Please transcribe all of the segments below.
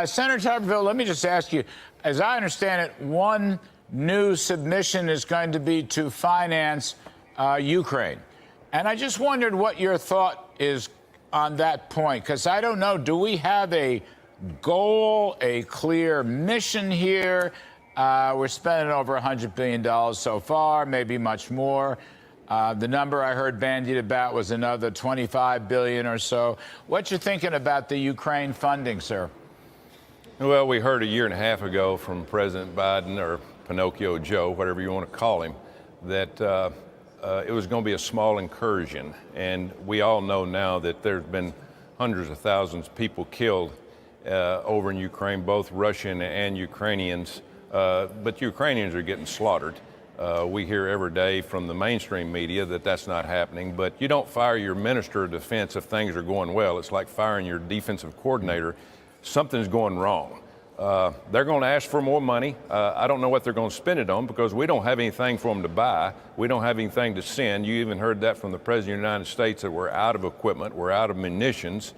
Senator Tuberville, let me just ask you, as I understand it, one new submission is going to be to finance Ukraine. And I just wondered what your thought is on that point, because I don't know, do we have a goal, a clear mission here? We're spending over $100 billion so far, maybe much more. The number I heard bandied about was another $25 billion or so. What you thinking about the Ukraine funding, sir? Well, we heard a year and a half ago from President Biden, or Pinocchio Joe, whatever you want to call him, that it was going to be a small incursion. And we all know now that there's been hundreds of thousands of people killed over in Ukraine, both Russian and Ukrainians. But Ukrainians are getting slaughtered. We hear every day from the mainstream media that that's not happening. But you don't fire your minister of defense if things are going well. It's like firing your defensive coordinator. Something's going wrong. They're going to ask for more money. I don't know what they're going to spend it on, because we don't have anything for them to buy. We don't have anything to send. You even heard that from the President of the United States, that we're out of equipment, we're out of munitions.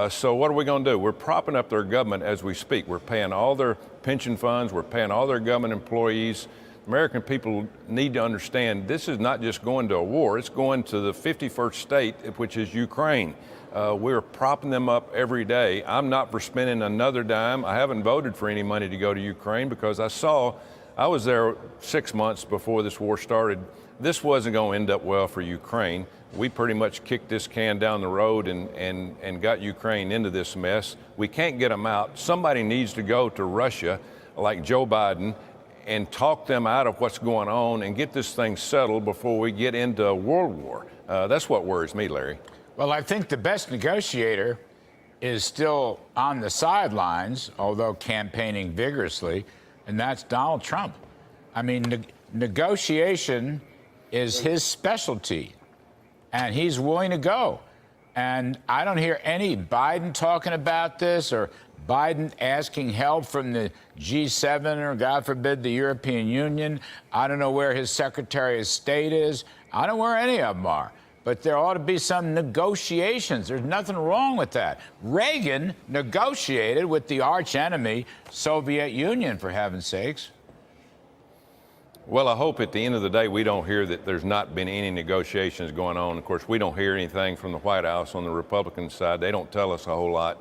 So what are we going to do? We're propping up their government as we speak. We're paying all their pension funds. We're paying all their government employees. American people need to understand this is not just going to a war. It's going to the 51st state, which is Ukraine. We're propping them up every day. I'm not for spending another dime. I haven't voted for any money to go to Ukraine, because I was there 6 months before this war started. This wasn't going to end up well for Ukraine. We pretty much kicked this can down the road and got Ukraine into this mess. We can't get them out. Somebody needs to go to Russia, like Joe Biden, and talk them out of what's going on and get this thing settled before we get into a world war. That's what worries me, Larry. Well, I think the best negotiator is still on the sidelines, although campaigning vigorously, and that's Donald Trump. I mean, negotiation is his specialty, and he's willing to go. And I don't hear any Biden talking about this, or Biden asking help from the G7, or God forbid, the European Union. I don't know where his Secretary of State is. I don't know where any of them are. But there ought to be some negotiations. There's nothing wrong with that. Reagan negotiated with the archenemy, Soviet Union, for heaven's sakes. Well, I hope at the end of the day we don't hear that there's not been any negotiations going on. Of course, we don't hear anything from the White House on the Republican side. They don't tell us a whole lot.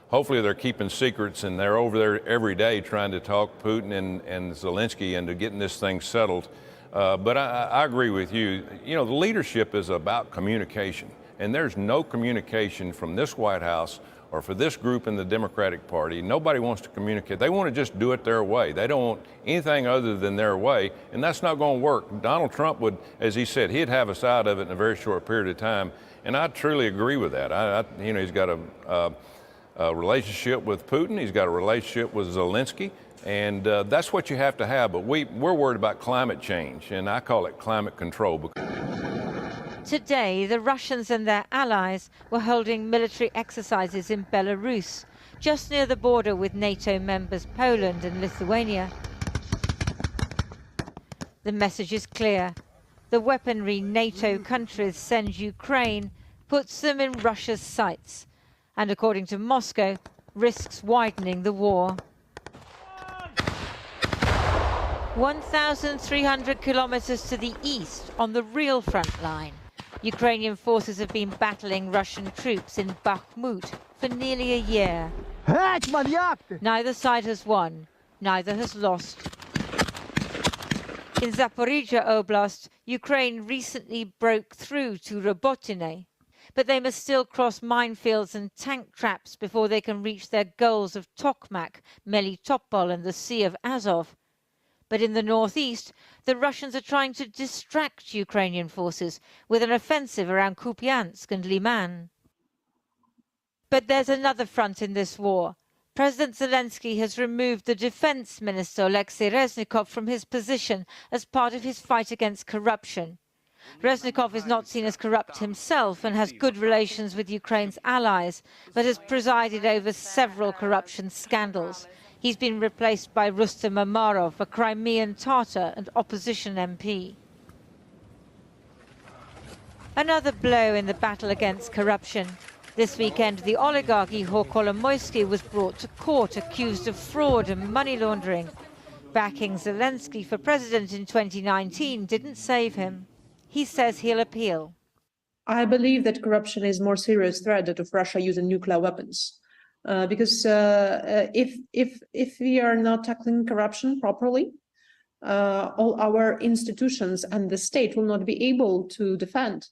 Hopefully they're keeping secrets, and they're over there every day trying to talk Putin and Zelensky into getting this thing settled. But I agree with you. You know, the leadership is about communication, and there's no communication from this White House or for this group in the Democratic Party. Nobody wants to communicate. They want to just do it their way. They don't want anything other than their way, and that's not going to work. Donald Trump would, as he said, he'd have us out of it in a very short period of time, and I truly agree with that. You know, he's got a relationship with Putin. He's got a relationship with Zelensky. And that's what you have to have. But we're worried about climate change, and I call it climate control. Today, the Russians and their allies were holding military exercises in Belarus, just near the border with NATO members Poland and Lithuania. The message is clear. The weaponry NATO countries send Ukraine puts them in Russia's sights, and according to Moscow, risks widening the war. 1,300 kilometers to the east, on the real front line, Ukrainian forces have been battling Russian troops in Bakhmut for nearly a year. Neither side has won, neither has lost. In Zaporizhzhia Oblast, Ukraine recently broke through to Robotine, but they must still cross minefields and tank traps before they can reach their goals of Tokmak, Melitopol and the Sea of Azov. But in the northeast, the Russians are trying to distract Ukrainian forces with an offensive around Kupiansk and Liman. But there's another front in this war. President Zelensky has removed the defense minister Alexei Reznikov from his position as part of his fight against corruption. Reznikov is not seen as corrupt himself and has good relations with Ukraine's allies, but has presided over several corruption scandals. He's been replaced by Rustem Umarov, a Crimean Tatar and opposition MP. Another blow in the battle against corruption. This weekend, the oligarch Ihor Kolomoisky was brought to court accused of fraud and money laundering. Backing Zelensky for president in 2019 didn't save him. He says he'll appeal. I believe that corruption is a more serious threat of Russia using nuclear weapons. Because if we are not tackling corruption properly, all our institutions and the state will not be able to defend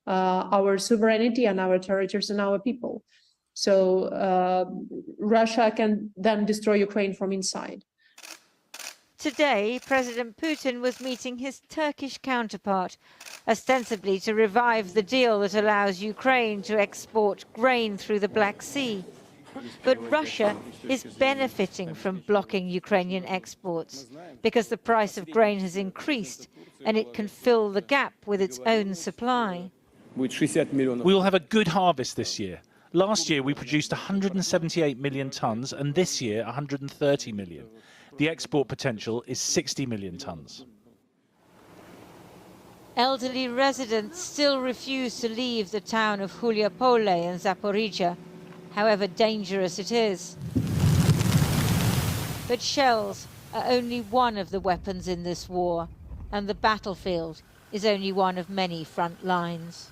our sovereignty and our territories and our people. So Russia can then destroy Ukraine from inside. Today, President Putin was meeting his Turkish counterpart, ostensibly to revive the deal that allows Ukraine to export grain through the Black Sea. But Russia is benefiting from blocking Ukrainian exports because the price of grain has increased and it can fill the gap with its own supply. We will have a good harvest this year. Last year we produced 178 million tonnes and this year 130 million. The export potential is 60 million tonnes. Elderly residents still refuse to leave the town of Huliopole in Zaporizhia, however dangerous it is. But shells are only one of the weapons in this war, and the battlefield is only one of many front lines.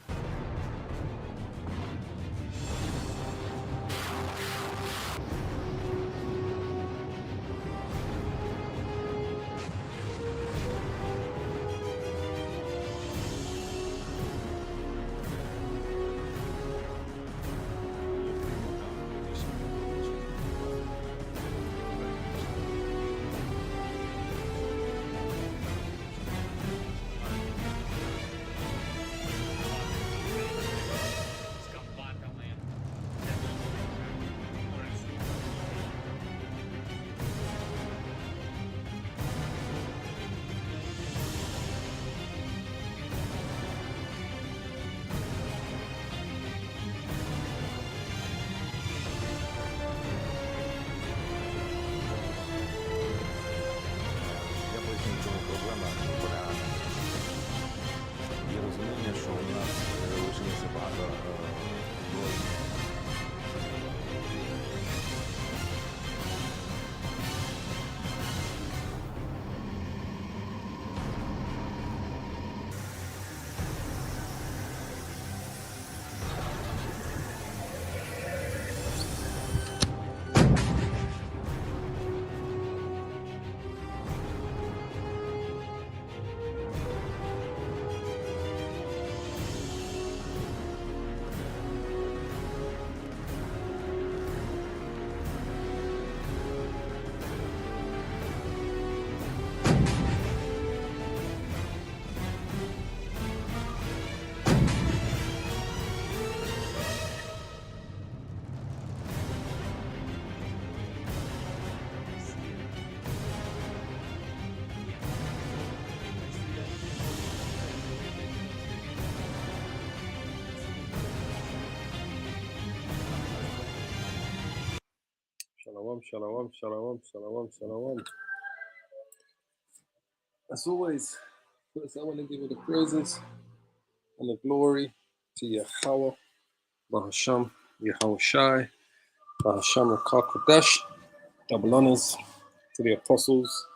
Shalom, shalom, shalom, shalom, shalom. As always, first I want to give all the praises and the glory to YAHAWAH, Bahasham, Yahweh Shai, Bahasham Rakah Kodesh, double honors to the apostles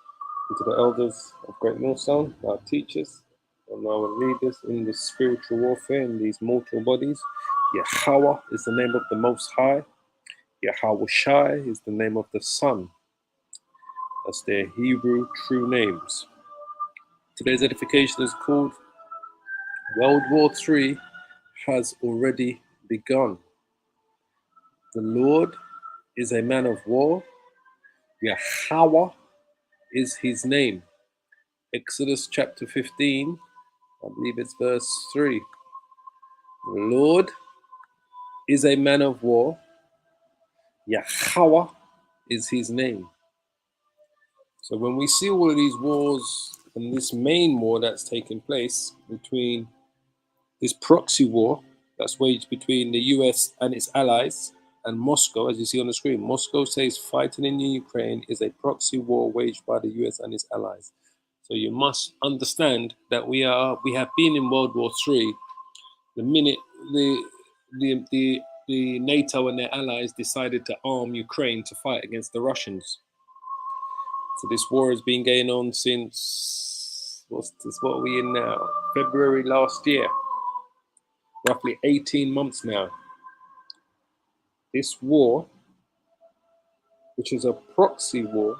and to the elders of Great Millstone, our teachers and our leaders in this spiritual warfare in these mortal bodies. YAHAWAH is the name of the Most High. Yahweh Shai is the name of the Son. That's their Hebrew true names. Today's edification is called World War III has already begun. The Lord is a man of war. YAHAWAH is his name. Exodus chapter 15, I believe it's verse 3. The Lord is a man of war. YAHAWAH is his name. So when we see all of these wars and this main war that's taking place between this proxy war that's waged between the US and its allies and Moscow, as you see on the screen, Moscow says fighting in Ukraine is a proxy war waged by the US and its allies. So you must understand that we have been in World War III. The minute the the NATO and their allies decided to arm Ukraine to fight against the Russians. So this war has been going on since, what are we in now? February last year. Roughly 18 months now. This war, which is a proxy war,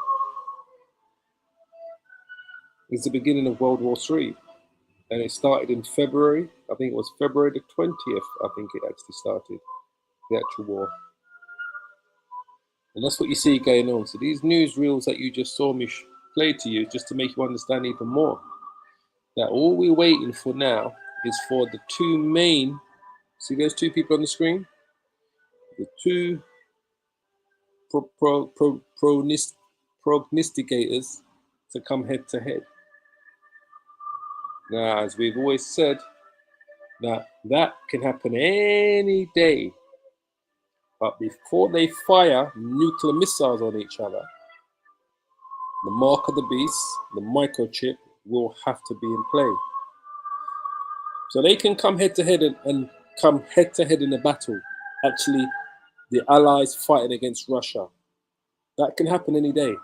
is the beginning of World War III. And it started in February. I think it was February the 20th, I think it actually started, the actual war. And that's what you see going on. So these newsreels that you just saw me play to you, just to make you understand even more, that all we're waiting for now is for the two main, see those two people on the screen? The two prognosticators to come head to head. Now, as we've always said, that can happen any day. But before they fire nuclear missiles on each other, the mark of the beast, the microchip, will have to be in play. So they can come head to head and come head to head in a battle. Actually, the Allies fighting against Russia. That can happen any day.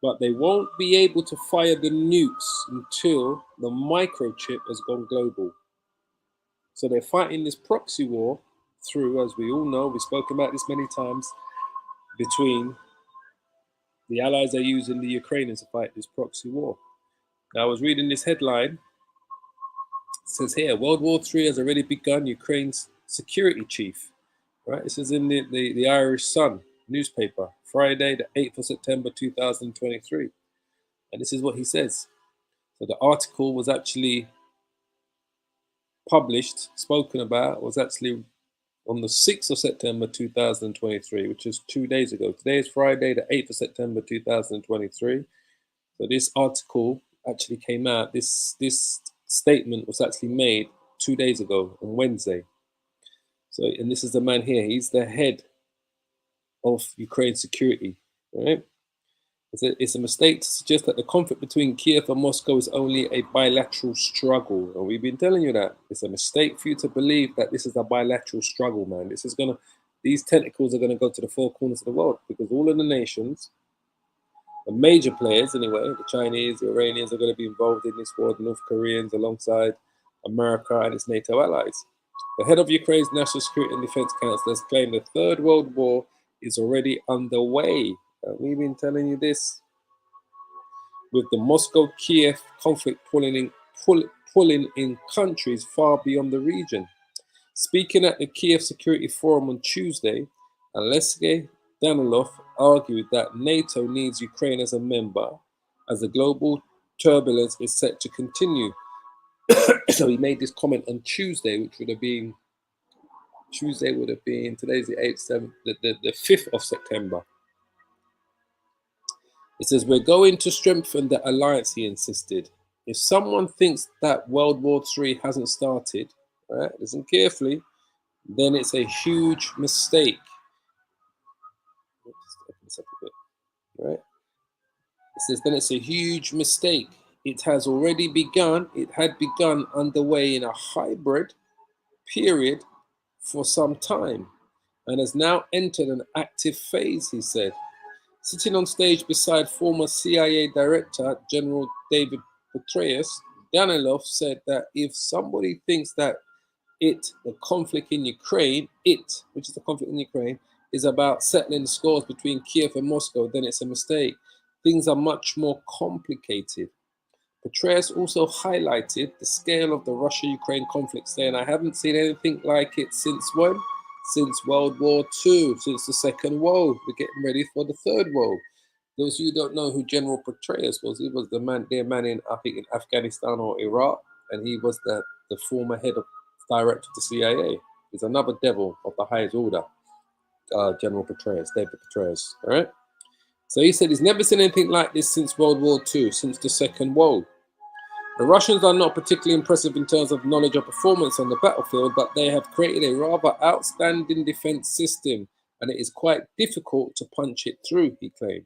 But they won't be able to fire the nukes until the microchip has gone global. So they're fighting this proxy war through, as we all know, we've spoken about this many times, between the Allies are using the Ukrainians to fight this proxy war. Now, I was reading this headline. It says here, World War III has already begun, Ukraine's security chief. Right? This is in the Irish Sun newspaper, Friday, the 8th of September, 2023. And this is what he says. So the article was actually published, spoken about, was actually on the 6th of September 2023, which is 2 days ago. Today is Friday, the 8th of September 2023. So this article actually came out, this statement was actually made 2 days ago on Wednesday. So, and this is the man here, he's the head of Ukraine security, right? It's a mistake to suggest that the conflict between Kiev and Moscow is only a bilateral struggle. And we've been telling you that. It's a mistake for you to believe that this is a bilateral struggle, man. These tentacles are going to go to the four corners of the world, because all of the nations, the major players anyway, the Chinese, the Iranians, are going to be involved in this war, the North Koreans alongside America and its NATO allies. The head of Ukraine's National Security and Defense Council has claimed the Third World War is already underway. We've been telling you this, with the Moscow-Kiev conflict pulling in countries far beyond the region. Speaking at the Kiev Security Forum on Tuesday, Alexei Danilov argued that NATO needs Ukraine as a member, as the global turbulence is set to continue. So he made this comment on Tuesday, which would have been, today's the 8th, the 5th of September. It says, we're going to strengthen the alliance, he insisted. If someone thinks that World War III hasn't started, right, listen carefully, then it's a huge mistake. Right? It says, then it's a huge mistake. It has already begun. It had begun underway in a hybrid period for some time and has now entered an active phase, he said. Sitting on stage beside former CIA Director General David Petraeus, Danilov said that if somebody thinks that the conflict in Ukraine, which is the conflict in Ukraine, is about settling scores between Kiev and Moscow, then it's a mistake. Things are much more complicated. Petraeus also highlighted the scale of the Russia-Ukraine conflict, saying, I haven't seen anything like it since when? Since World War II, since the Second World. We're getting ready for the Third World. Those of you who don't know who General Petraeus was, he was their man in, I think, in Afghanistan or Iraq, and he was the former head of director of the CIA. He's another devil of the highest order, General Petraeus, David Petraeus, all right? So he said he's never seen anything like this since World War II, since the Second World. The Russians are not particularly impressive in terms of knowledge or performance on the battlefield, but they have created a rather outstanding defense system, and it is quite difficult to punch it through, he claimed.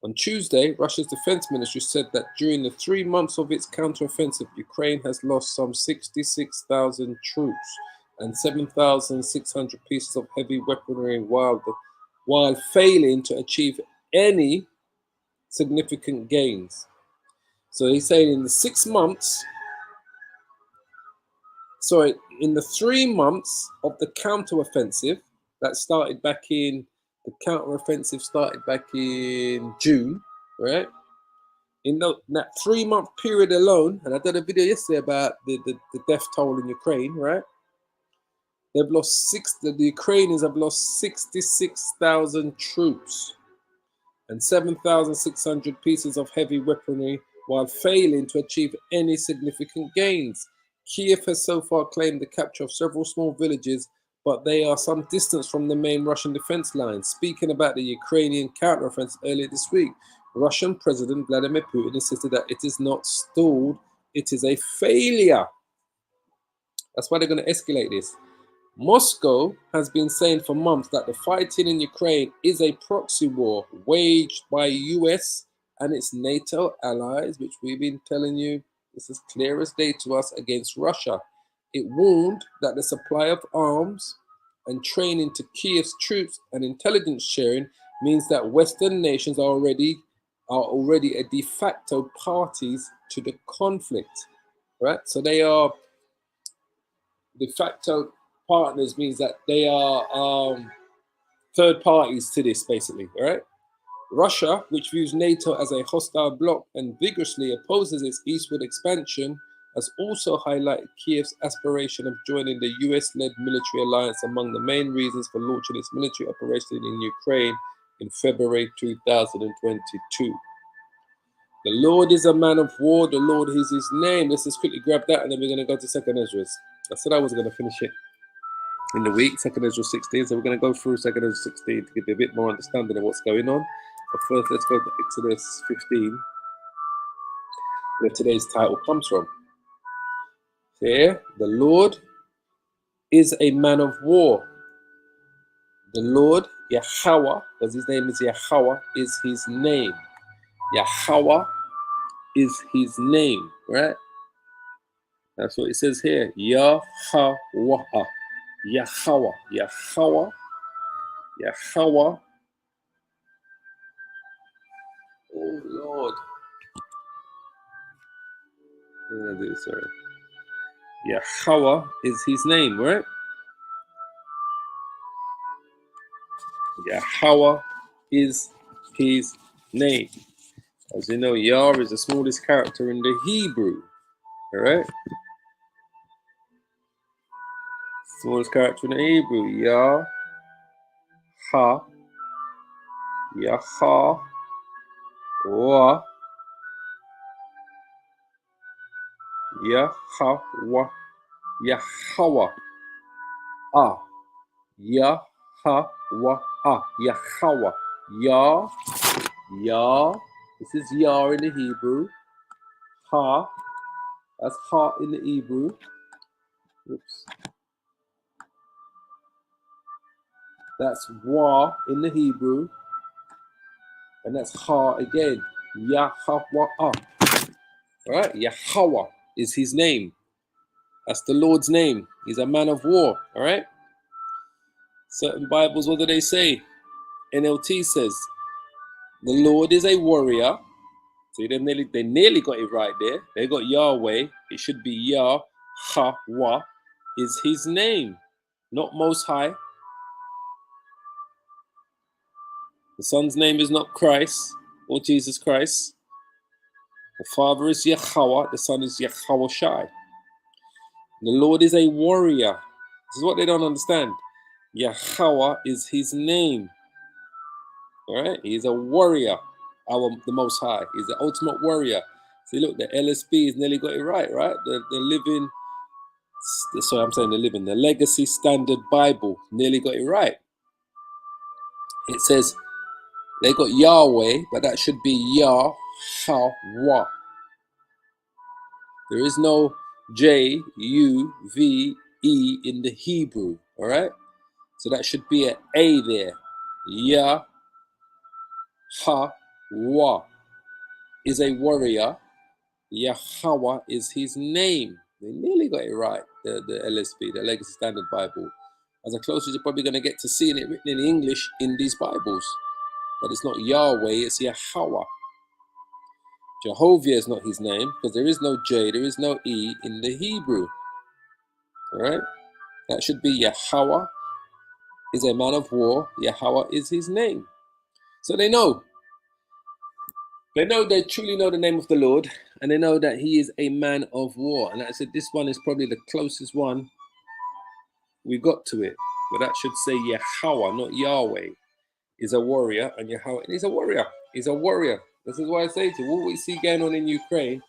On Tuesday, Russia's defense ministry said that during the 3 months of its counteroffensive, Ukraine has lost some 66,000 troops and 7,600 pieces of heavy weaponry while failing to achieve any significant gains. So he's saying in the 6 months, sorry, in the 3 months of the counteroffensive that started back in, the counteroffensive started back in June, right? In that 3-month period alone, and I did a video yesterday about the death toll in Ukraine, right? They've lost the Ukrainians have lost 66,000 troops and 7,600 pieces of heavy weaponry while failing to achieve any significant gains. Kiev has so far claimed the capture of several small villages, but they are some distance from the main Russian defense lines. Speaking about the Ukrainian counteroffensive earlier this week, Russian President Vladimir Putin insisted that it is not stalled, it is a failure. That's why they're going to escalate this. Moscow has been saying for months that the fighting in Ukraine is a proxy war waged by US and its NATO allies, which we've been telling you, this is clear as day to us, against Russia. It warned that the supply of arms and training to Kiev's troops and intelligence sharing means that Western nations are already a de facto parties to the conflict, right? So they are de facto partners, means that they are third parties to this, basically, all right? Russia, which views NATO as a hostile bloc and vigorously opposes its eastward expansion, has also highlighted Kiev's aspiration of joining the US-led military alliance among the main reasons for launching its military operation in Ukraine in February 2022. The Lord is a man of war, the Lord is his name. Let's just quickly grab that and then we're going to go to 2nd Ezra. I said I was going to finish it in the week, 2nd Ezra 16. So we're going to go through 2nd Ezra 16 to give you a bit more understanding of what's going on. But first, let's go to Exodus 15, where today's title comes from. Here, the Lord is a man of war. The Lord, YAHAWAH, because his name is YAHAWAH, is his name. YAHAWAH is his name, right? That's what it says here. YAHAWAH. YAHAWAH. YAHAWAH. YAHAWAH. Oh Lord. I'm gonna do this, sorry. YAHAWAH is his name, right? YAHAWAH is his name. As you know, Yah is the smallest character in the Hebrew. Alright? Smallest character in the Hebrew. Yah, Ha, Yaha, Wa, YAHAWAH, YAHAWAH, Ah, YAHAWAH, Ah, YAHAWAH, Yah, Yah. This is Yah in the Hebrew. Ha, that's Ha in the Hebrew. Oops. That's Wa in the Hebrew. And that's Ha again. YAHAWAH. Alright? YAHAWAH is his name. That's the Lord's name. He's a man of war. Alright? Certain Bibles, what do they say? NLT says, the Lord is a warrior. See, they nearly got it right there. They got Yahweh. It should be YAHAWAH is his name, not Most High. The Son's name is not Christ or Jesus Christ. The Father is YAHAWAH. The Son is YAHAWAH. The Lord is a warrior. This is what they don't understand. YAHAWAH is his name. All right? He's a warrior, the Most High. He's the ultimate warrior. See, look, the LSB has nearly got it right? The living, sorry, I'm saying the living, the Legacy Standard Bible nearly got it right. It says they got Yahweh, but that should be YAHAWAH. There is no J-U-V-E in the Hebrew, all right? So that should be an A there. YAHAWAH is a warrior. YAHAWAH is his name. They nearly got it right, the LSB, the Legacy Standard Bible. As close as you're probably going to get to seeing it written in English in these Bibles. But it's not Yahweh, it's YAHAWAH. Jehovah is not his name, because there is no J, there is no E in the Hebrew. All right? That should be YAHAWAH is a man of war. YAHAWAH is his name. So they know. They truly know the name of the Lord, and they know that he is a man of war. And like I said, this one is probably the closest one we got to it. But that should say YAHAWAH, not Yahweh. Is a warrior, and YAHAWAH is a warrior. He's a warrior. This is why I say to you, what we see going on in Ukraine,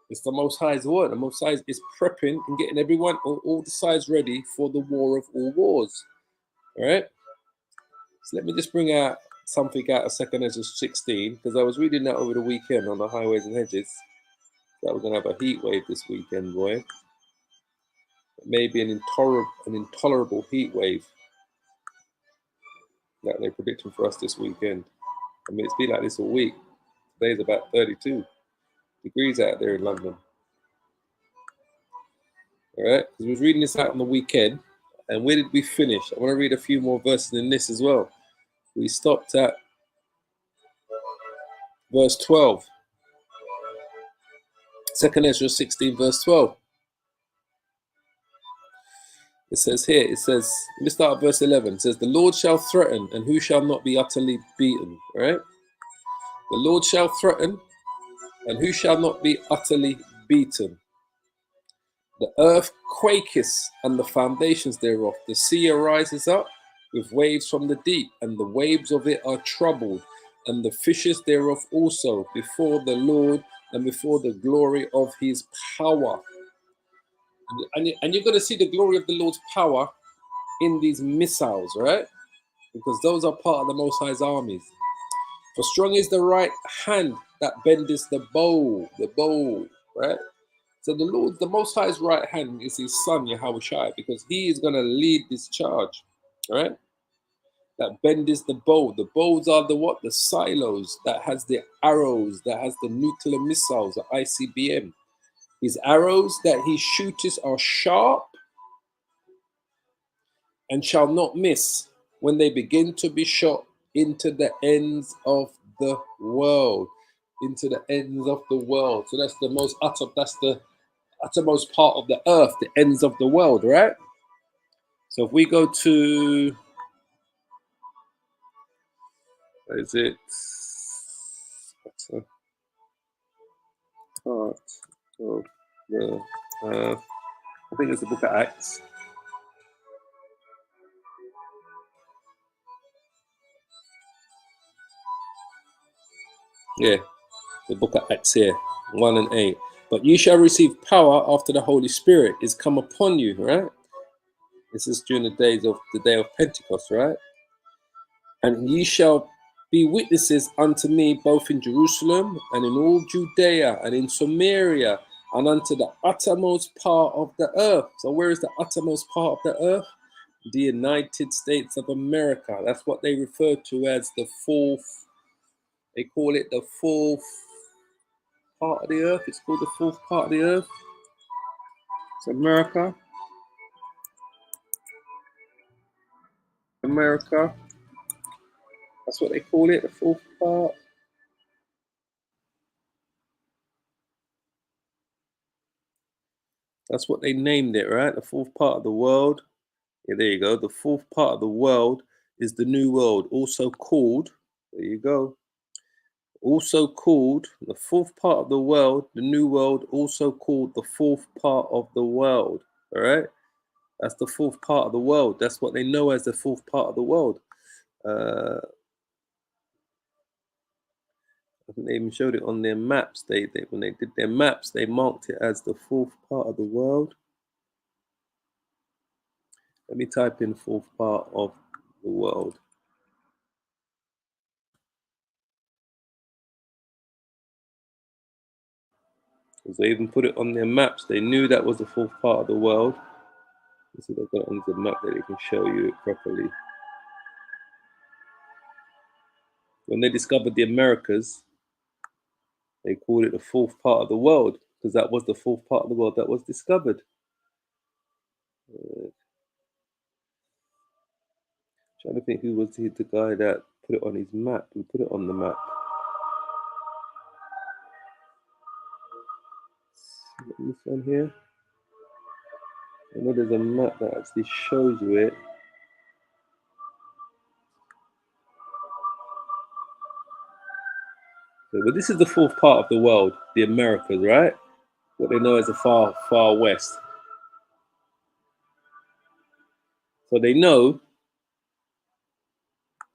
it's the Most High's word. The Most High is prepping and getting everyone, all the sides ready for the war of all wars. All right? So let me just bring out something out of 2 Ezra 16, because I was reading that over the weekend on the highways and hedges. That we're going to have a heat wave this weekend, boy. Maybe an intolerable heat wave that they're predicting for us this weekend. I mean, it's been like this all week. Today's about 32 degrees out there in London. All right, because we was reading this out on the weekend, and where did we finish? I want to read a few more verses in this as well. We stopped at verse 12. 2 Ezra 16, verse 12. It says here, let me start at verse 11. It says, the Lord shall threaten, and who shall not be utterly beaten? All right? The Lord shall threaten, and who shall not be utterly beaten? The earth quaketh, and the foundations thereof. The sea arises up with waves from the deep, and the waves of it are troubled, and the fishes thereof also, before the Lord and before the glory of his power. And you're going to see the glory of the Lord's power in these missiles, right? Because those are part of the Most High's armies. For strong is the right hand that bendeth the bow, right? So the Lord, the Most High's right hand is his son, YAHAWAH, because he is going to lead this charge, right? That bendeth the bow. The bows are the what? The silos that has the arrows, that has the nuclear missiles, the ICBM. His arrows that he shooteth are sharp and shall not miss when they begin to be shot into the ends of the world. Into the ends of the world. So that's the most that's the uttermost part of the earth, the ends of the world, right? So if we go to, where is it? Part of the earth. I think it's the book of Acts. Yeah, the book of Acts here, 1 and 8. But you shall receive power after the Holy Spirit is come upon you, right? This is during the day of Pentecost, right? And ye shall be witnesses unto me both in Jerusalem and in all Judea and in Samaria and unto the uttermost part of the earth. So where is the uttermost part of the earth? The United States of America. That's what they refer to as the fourth. They call it the fourth part of the earth. It's called the fourth part of the earth. It's America. America. That's what they call it, the fourth part. That's what they named it, right? The fourth part of the world. Yeah, there you go. The fourth part of the world is the New World, also called, there you go, also called the fourth part of the world, the New World, also called the fourth part of the world. All right? That's the fourth part of the world. That's what they know as the fourth part of the world. I think they even showed it on their maps. They when they did their maps, they marked it as the fourth part of the world. Let me type in fourth part of the world. Because they even put it on their maps. They knew that was the fourth part of the world. So they've got it on the map that they can show you it properly. When they discovered the Americas, they called it the fourth part of the world. because that was the fourth part of the world that was discovered. Trying to think who was the guy that put it on his map. Who put it on the map? This one here. I know there's a map that actually shows you it. So, but this is the fourth part of the world, the Americas, right? What they know as the far, far west. So they know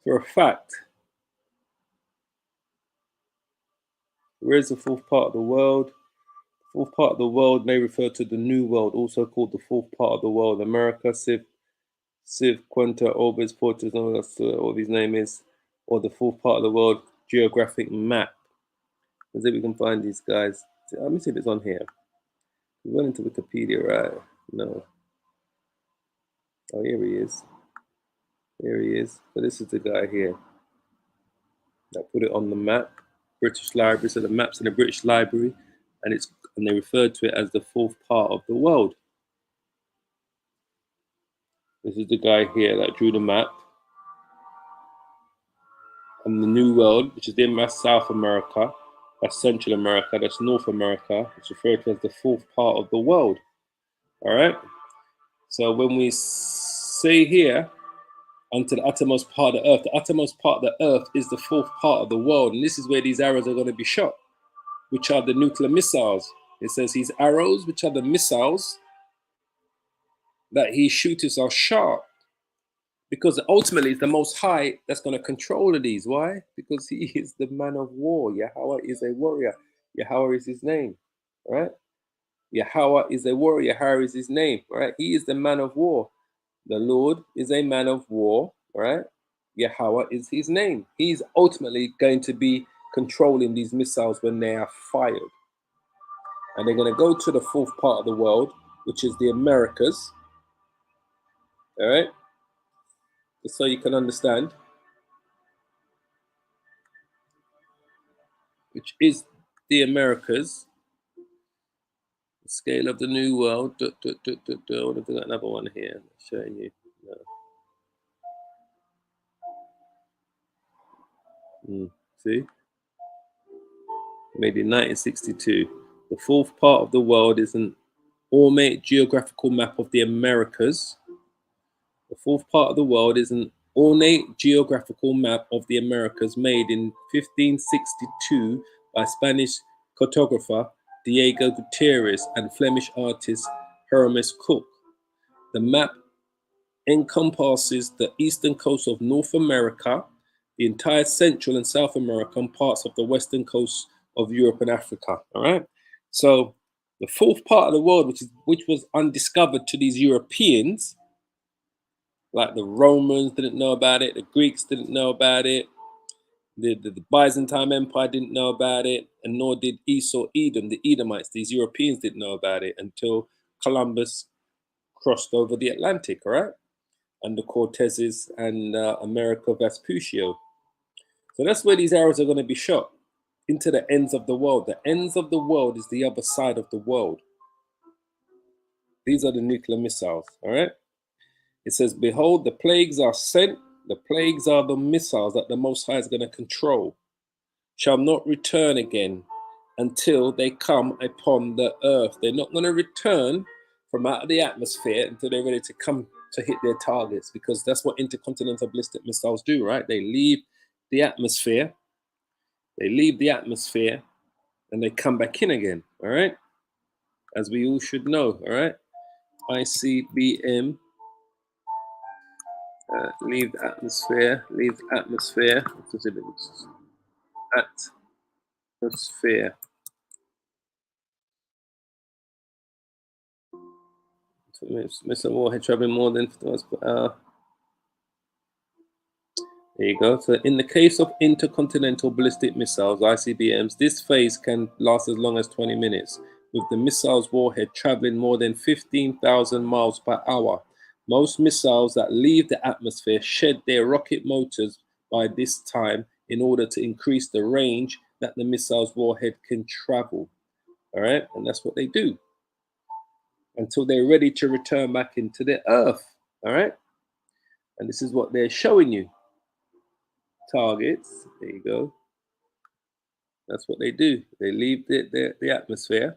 for a fact. Where's the fourth part of the world? Fourth part of the world may refer to the New World, also called the fourth part of the world. America, Civ, Quinta, Orbis, Portus, all these names is, or the fourth part of the world geographic map. Let's see if we can find these guys. Let me see if it's on here. We went into Wikipedia, right? No. Oh, here he is. Here he is. So this is the guy here that put it on the map. British Library. So the map's in the British Library, and they referred to it as the fourth part of the world. This is the guy here that drew the map. And the New World, which is in South America, that's Central America, that's North America. It's referred to as the fourth part of the world. All right. So when we say here, unto the uttermost part of the earth, the uttermost part of the earth is the fourth part of the world. And this is where these arrows are going to be shot, which are the nuclear missiles. It says these arrows, which are the missiles that he shoots, are sharp. Because ultimately it's the Most High that's going to control these. Why? Because he is the man of war. YAHAWAH is a warrior. YAHAWAH is his name. Right? YAHAWAH is a warrior. YAHAWAH is his name. Right? He is the man of war. The Lord is a man of war. Right? YAHAWAH is his name. He's ultimately going to be controlling these missiles when they are fired. And they're going to go to the fourth part of the world, which is the Americas. All right? Just so you can understand. Which is the Americas. The scale of the New World. What have we got? Another one here. Showing you. No. See? Made in 1962. The fourth part of the world is an ornate geographical map of the Americas. The fourth part of the world is an ornate geographical map of the Americas made in 1562 by Spanish cartographer Diego Gutierrez and Flemish artist Hermes Cook. The map encompasses the eastern coast of North America, the entire Central and South America, and parts of the western coast of Europe and Africa. All right. So the fourth part of the world, which was undiscovered to these Europeans, like the Romans didn't know about it, the Greeks didn't know about it, the Byzantine Empire didn't know about it, and nor did Esau, Edom, the Edomites. These Europeans didn't know about it until Columbus crossed over the Atlantic, all right? And the Cortezes and America Vespuccio. So that's where these arrows are going to be shot, into the ends of the world. The ends of the world is the other side of the world. These are the nuclear missiles, all right? It says, behold, the plagues are sent. The plagues are the missiles that the Most High is going to control. Shall not return again until they come upon the earth. They're not going to return from out of the atmosphere until they're ready to come to hit their targets, because that's what intercontinental ballistic missiles do, right? They leave the atmosphere. They leave the atmosphere and they come back in again, all right? As we all should know, all right? ICBM. Leave the atmosphere. Atmosphere. Missile warhead traveling more than 50 miles per hour. There you go. So in the case of intercontinental ballistic missiles, ICBMs, this phase can last as long as 20 minutes, with the missile's warhead traveling more than 15,000 miles per hour. Most missiles that leave the atmosphere shed their rocket motors by this time in order to increase the range that the missile's warhead can travel. All right, and that's what they do until they're ready to return back into the earth. All right, and this is what they're showing you. Targets. There you go. That's what they do. They leave the atmosphere.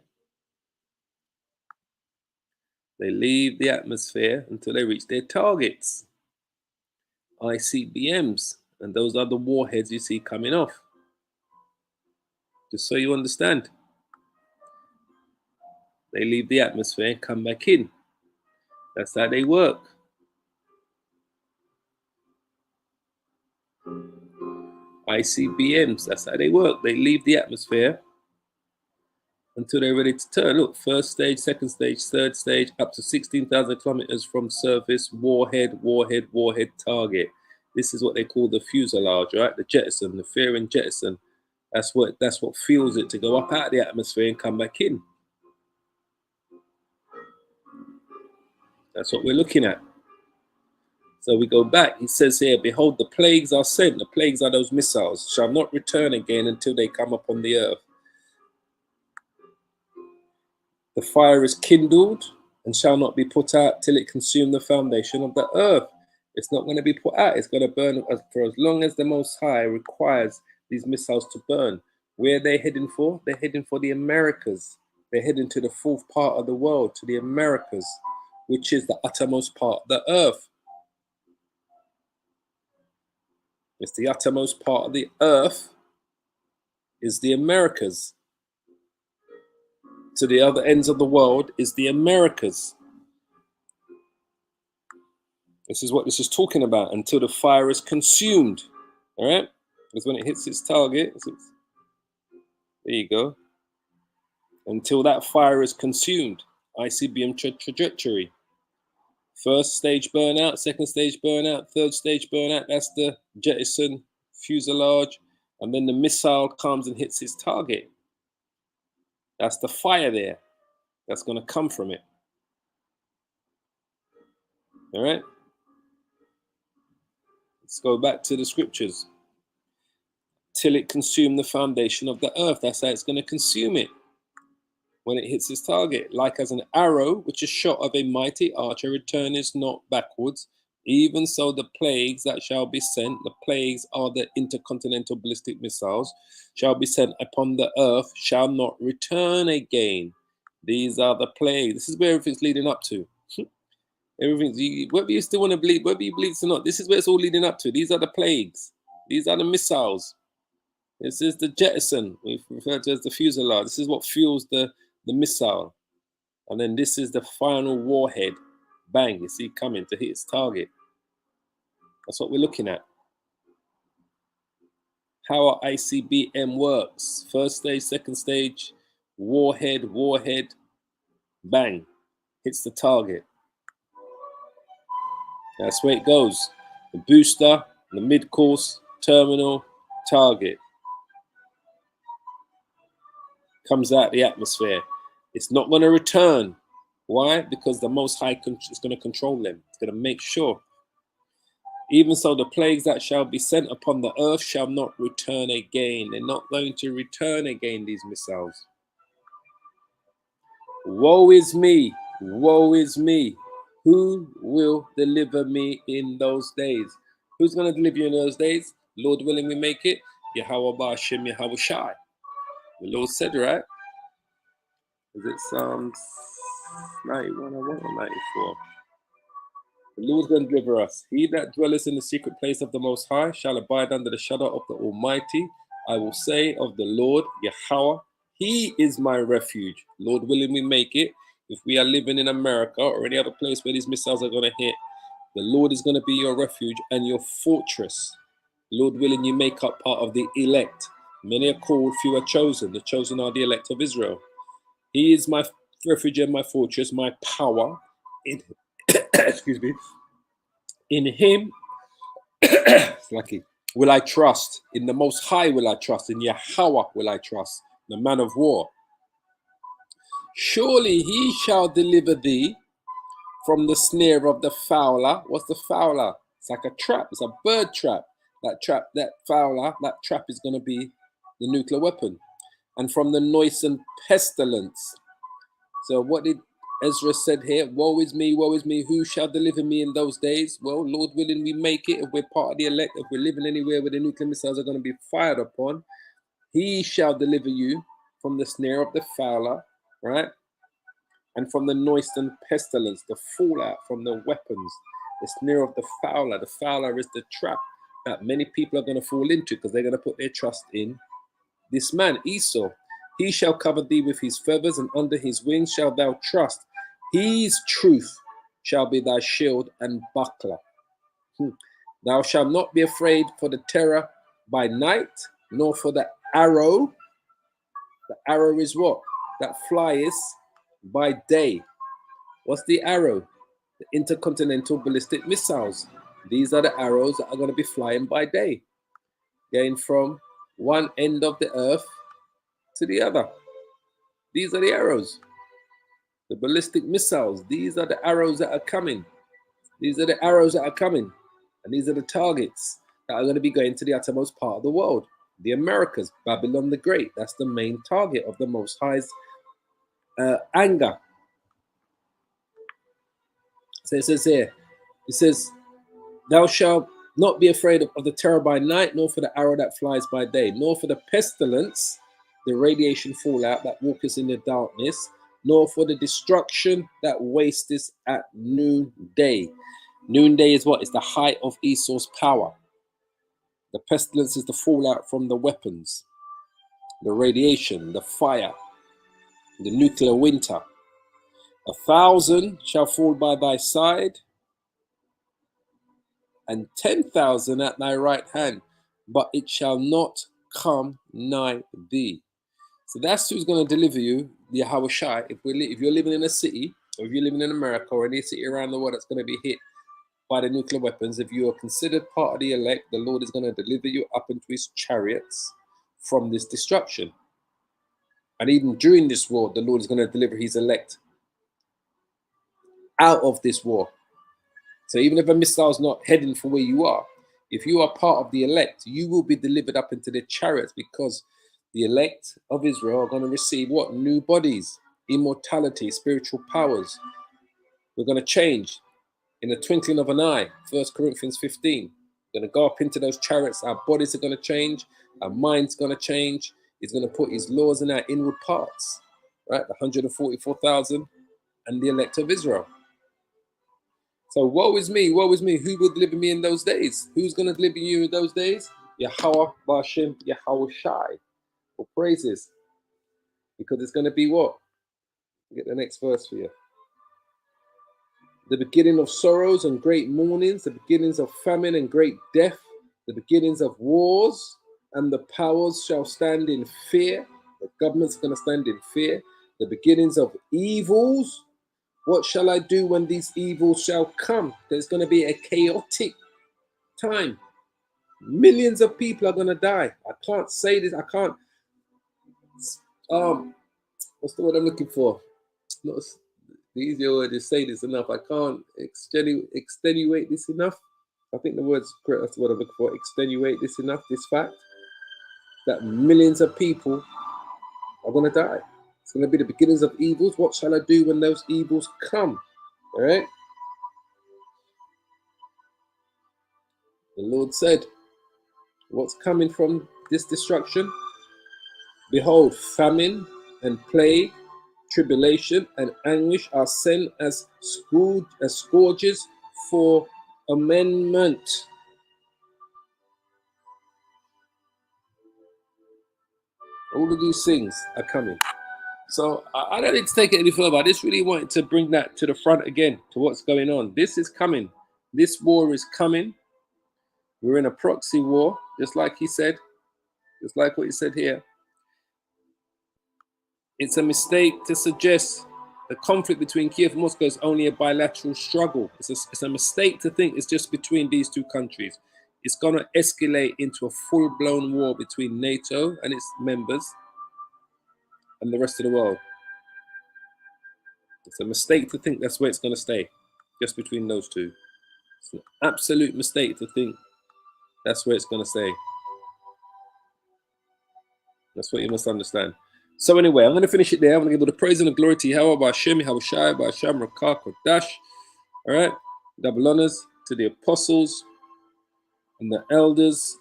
They leave the atmosphere until they reach their targets. ICBMs, and those are the warheads you see coming off. Just so you understand. They leave the atmosphere and come back in. That's how they work. ICBMs, that's how they work. They leave the atmosphere until they're ready to turn. Look, first stage, second stage, third stage, up to 16,000 kilometers from surface, warhead, warhead, warhead target. This is what they call the fuselage, right? The jettison, the fairing jettison. That's what fuels it to go up out of the atmosphere and come back in. That's what we're looking at. So we go back. He says here, behold, the plagues are sent. The plagues are those missiles. Shall not return again until they come upon the earth. The fire is kindled and shall not be put out till it consume the foundation of the earth. It's not going to be put out. It's going to burn for as long as the Most High requires these missiles to burn. Where are they heading for? They're heading for the Americas. They're heading to the fourth part of the world, to the Americas, which is the uttermost part of the earth. It's the uttermost part of the earth is the Americas. To the other ends of the world is the Americas. This is what this is talking about, until the fire is consumed. All right? Because when it hits its target, there you go. Until that fire is consumed. ICBM trajectory. First stage burnout, second stage burnout, third stage burnout. That's the jettison fuselage. And then the missile comes and hits its target. That's the fire there. That's going to come from it. All right? Let's go back to the scriptures. Till it consume the foundation of the earth. That's how it's going to consume it when it hits its target. Like as an arrow, which is shot of a mighty archer, returneth not backwards. Even so the plagues that shall be sent, the plagues are the intercontinental ballistic missiles, shall be sent upon the earth, shall not return again. These are the plagues. This is where everything's leading up to. Everything, whether you still want to believe, whether you believe it or not, this is where it's all leading up to. These are the plagues. These are the missiles. This is the jettison, we refer to as the fuselage. This is what fuels the missile. And then this is the final warhead. Bang, you see coming to hit its target. That's what we're looking at. How our ICBM works. First stage, second stage, warhead, bang, hits the target. That's where it goes. The booster, the mid-course, terminal, target. Comes out the atmosphere. It's not going to return. Why? Because the Most High is going to control them. It's going to make sure. Even so, the plagues that shall be sent upon the earth shall not return again. They're not going to return again, these missiles. Woe is me. Woe is me. Who will deliver me in those days? Who's going to deliver you in those days? Lord willing, we make it. YAHAWAH, YAHAWAH. The Lord said, right? Is it Psalms 91 or 94? The Lord's going to deliver us. He that dwelleth in the secret place of the Most High shall abide under the shadow of the Almighty. I will say of the Lord, YAHAWAH, He is my refuge. Lord willing, we make it. If we are living in America or any other place where these missiles are going to hit, the Lord is going to be your refuge and your fortress. Lord willing, you make up part of the elect. Many are called, few are chosen. The chosen are the elect of Israel. He is my refuge and my fortress, my power. Excuse me. In Him, it's lucky, will I trust. In the Most High will I trust. In YAHAWAH will I trust. The man of war. Surely He shall deliver thee from the snare of the fowler. What's the fowler? It's like a trap. It's a bird trap. That trap is going to be the nuclear weapon. and from the noisome pestilence. So what did Ezra said here? Woe is me, who shall deliver me in those days? Well, Lord willing, we make it. If we're part of the elect, if we're living anywhere where the nuclear missiles are going to be fired upon, he shall deliver you from the snare of the fowler, right? And from the noisome pestilence, the fallout from the weapons, the snare of the fowler. The fowler is the trap that many people are going to fall into because they're going to put their trust in this man, Esau. He shall cover thee with his feathers, and under his wings shalt thou trust. His truth shall be thy shield and buckler. Thou shalt not be afraid for the terror by night, nor for the arrow. The arrow is what? That flies by day. What's the arrow? The intercontinental ballistic missiles. These are the arrows that are going to be flying by day, going from one end of the earth to the other. These are the arrows. The ballistic missiles. These are the arrows that are coming. These are the arrows that are coming. And these are the targets that are going to be going to the uttermost part of the world. The Americas, Babylon the Great. That's the main target of the Most High's anger. So it says here, it says, thou shalt not be afraid of the terror by night, nor for the arrow that flies by day, nor for the pestilence, the radiation fallout that walketh in the darkness, nor for the destruction that wasteth at noonday. Noonday is what? It's the height of Esau's power. The pestilence is the fallout from the weapons, the radiation, the fire, the nuclear winter. 1,000 shall fall by thy side, and 10,000 at thy right hand, but it shall not come nigh thee. So that's who's going to deliver you, the YAHAWAH. If you're living in a city, or if you're living in America or any city around the world that's going to be hit by the nuclear weapons, if you are considered part of the elect, the Lord is going to deliver you up into his chariots from this destruction. And even during this war, the Lord is going to deliver his elect out of this war. So even if a missile is not heading for where you are, if you are part of the elect, you will be delivered up into the chariots, because the elect of Israel are going to receive what? New bodies, immortality, spiritual powers. We're going to change in the twinkling of an eye. 1 Corinthians 15. We're going to go up into those chariots. Our bodies are going to change. Our mind's going to change. He's going to put his laws in our inward parts. Right? The 144,000 and the elect of Israel. So woe is me, who will deliver me in those days? Who's going to deliver you in those days? Yahawah, Bashem, YAHAWAH. For praises. Because it's going to be what? Get the next verse for you. The beginning of sorrows and great mournings, the beginnings of famine and great death, the beginnings of wars, and the powers shall stand in fear. The government's going to stand in fear. The beginnings of evils. What shall I do when these evils shall come? There's going to be a chaotic time. Millions of people are going to die. I can't say this. I can't. What's the word I'm looking for? Not the easier word is say this enough. I can't extenuate this enough. I think the word's correct. That's the word I'm looking for. Extenuate this enough. This fact that millions of people are going to die. It's going to be the beginnings of evils. What shall I do when those evils come? All right. The Lord said, what's coming from this destruction? Behold, famine and plague, tribulation and anguish are sent as scourges for amendment. All of these things are coming. So I don't need to take it any further. I just really wanted to bring that to the front again, to what's going on. This is coming. This war is coming. We're in a proxy war, just like he said, just like what he said here. It's a mistake to suggest the conflict between Kiev and Moscow is only a bilateral struggle. It's a mistake to think it's just between these two countries. It's going to escalate into a full-blown war between NATO and its members and the rest of the world. It's a mistake to think that's where it's going to stay, just between those two. It's an absolute mistake to think that's where it's going to stay. That's what you must understand. So anyway, I'm going to finish it there. I'm going to give all the praise and the glory to YAHAWAH, Ba'ashem, YAHAWAH, Ba'ashem, Rakah, Kodash. All right. Double honors to the apostles and the elders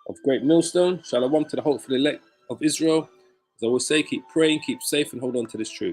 of Great Millstone. Shalom to the hopeful elect of Israel. As I always say, keep praying, keep safe, and hold on to this truth.